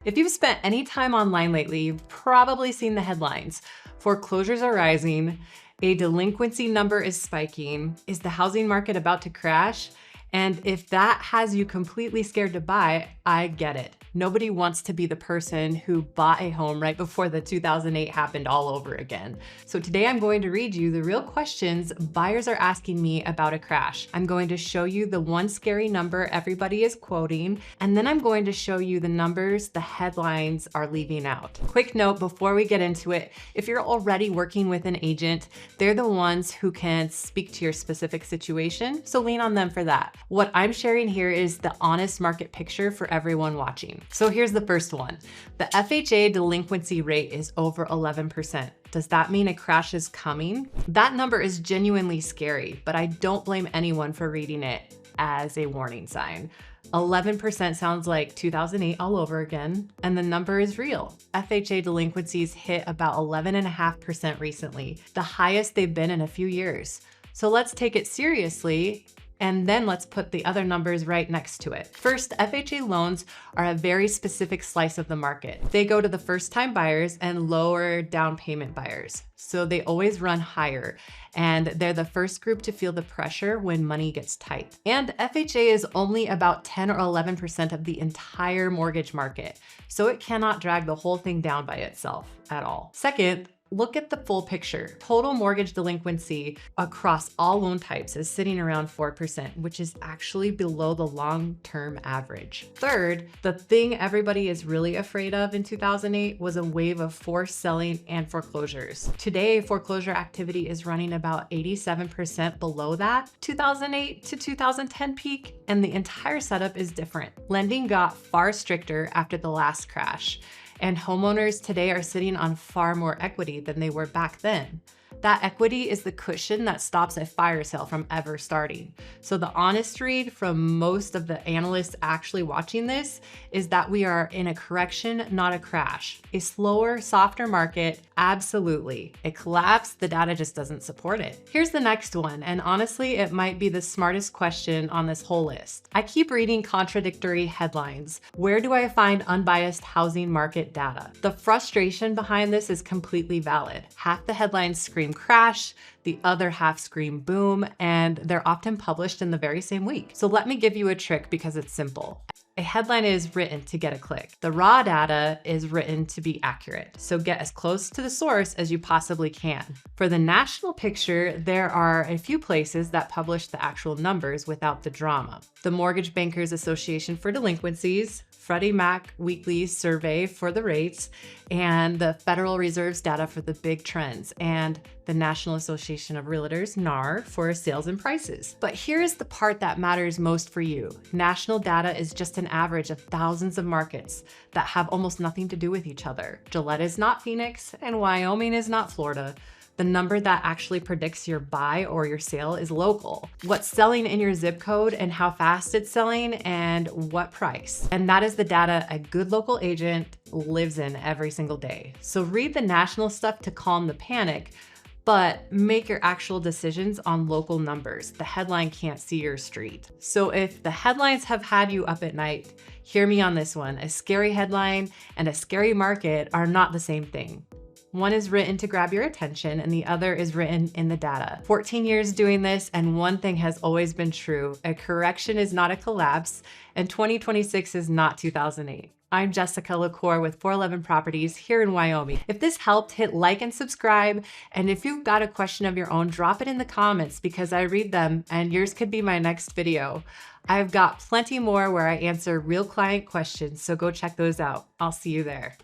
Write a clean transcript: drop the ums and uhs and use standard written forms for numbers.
If you've spent any time online lately, you've probably seen the headlines. Foreclosures are rising, a delinquency number is spiking, is the housing market about to crash? And if that has you completely scared to buy, I get it. Nobody wants to be the person who bought a home right before the 2008 happened all over again. So today I'm going to read you the real questions buyers are asking me about a crash. I'm going to show you the one scary number everybody is quoting, and then I'm going to show you the numbers the headlines are leaving out. Quick note before we get into it, if you're already working with an agent, they're the ones who can speak to your specific situation, so lean on them for that. What I'm sharing here is the honest market picture for everyone watching. So here's the first one. The FHA delinquency rate is over 11%. Does that mean a crash is coming? That number is genuinely scary, but I don't blame anyone for reading it as a warning sign. 11% sounds like 2008 all over again, and the number is real. FHA delinquencies hit about 11.5% recently, the highest they've been in a few years. So let's take it seriously, and then let's put the other numbers right next to it. First, FHA loans are a very specific slice of the market. They go to the first-time buyers and lower down payment buyers. So they always run higher, and they're the first group to feel the pressure when money gets tight. And FHA is only about 10 or 11% of the entire mortgage market, so it cannot drag the whole thing down by itself at all. Second, look at the full picture. Total mortgage delinquency across all loan types is sitting around 4%, which is actually below the long-term average. Third, the thing everybody is really afraid of in 2008 was a wave of forced selling and foreclosures. Today, foreclosure activity is running about 87% below that 2008 to 2010 peak, and the entire setup is different. Lending got far stricter after the last crash, and homeowners today are sitting on far more equity than they were back then. That equity is the cushion that stops a fire sale from ever starting. So the honest read from most of the analysts actually watching this is that we are in a correction, not a crash. A slower, softer market, absolutely. A collapse, the data just doesn't support it. Here's the next one, and honestly, it might be the smartest question on this whole list. I keep reading contradictory headlines. Where do I find unbiased housing market data? The frustration behind this is completely valid. Half the headlines scream crash, the other half scream boom, and they're often published in the very same week. So let me give you a trick because it's simple. A headline is written to get a click. The raw data is written to be accurate. So get as close to the source as you possibly can. For the national picture, there are a few places that publish the actual numbers without the drama. The Mortgage Bankers Association for Delinquencies, Freddie Mac Weekly Survey for the rates, and the Federal Reserve's data for the big trends, and the National Association of Realtors, NAR, for sales and prices. But here's the part that matters most for you. National data is just an average of thousands of markets that have almost nothing to do with each other. Gillette is not Phoenix, and Wyoming is not Florida. The number that actually predicts your buy or your sale is local. What's selling in your zip code and how fast it's selling and what price. And that is the data a good local agent lives in every single day. So read the national stuff to calm the panic, but make your actual decisions on local numbers. The headline can't see your street. So if the headlines have had you up at night, hear me on this one. A scary headline and a scary market are not the same thing. One is written to grab your attention and the other is written in the data. 14 years doing this, and one thing has always been true. A correction is not a collapse, and 2026 is not 2008. I'm Jess LaCour with 411 Properties here in Wyoming. If this helped, hit like and subscribe. And if you've got a question of your own, drop it in the comments because I read them and yours could be my next video. I've got plenty more where I answer real client questions, so go check those out. I'll see you there.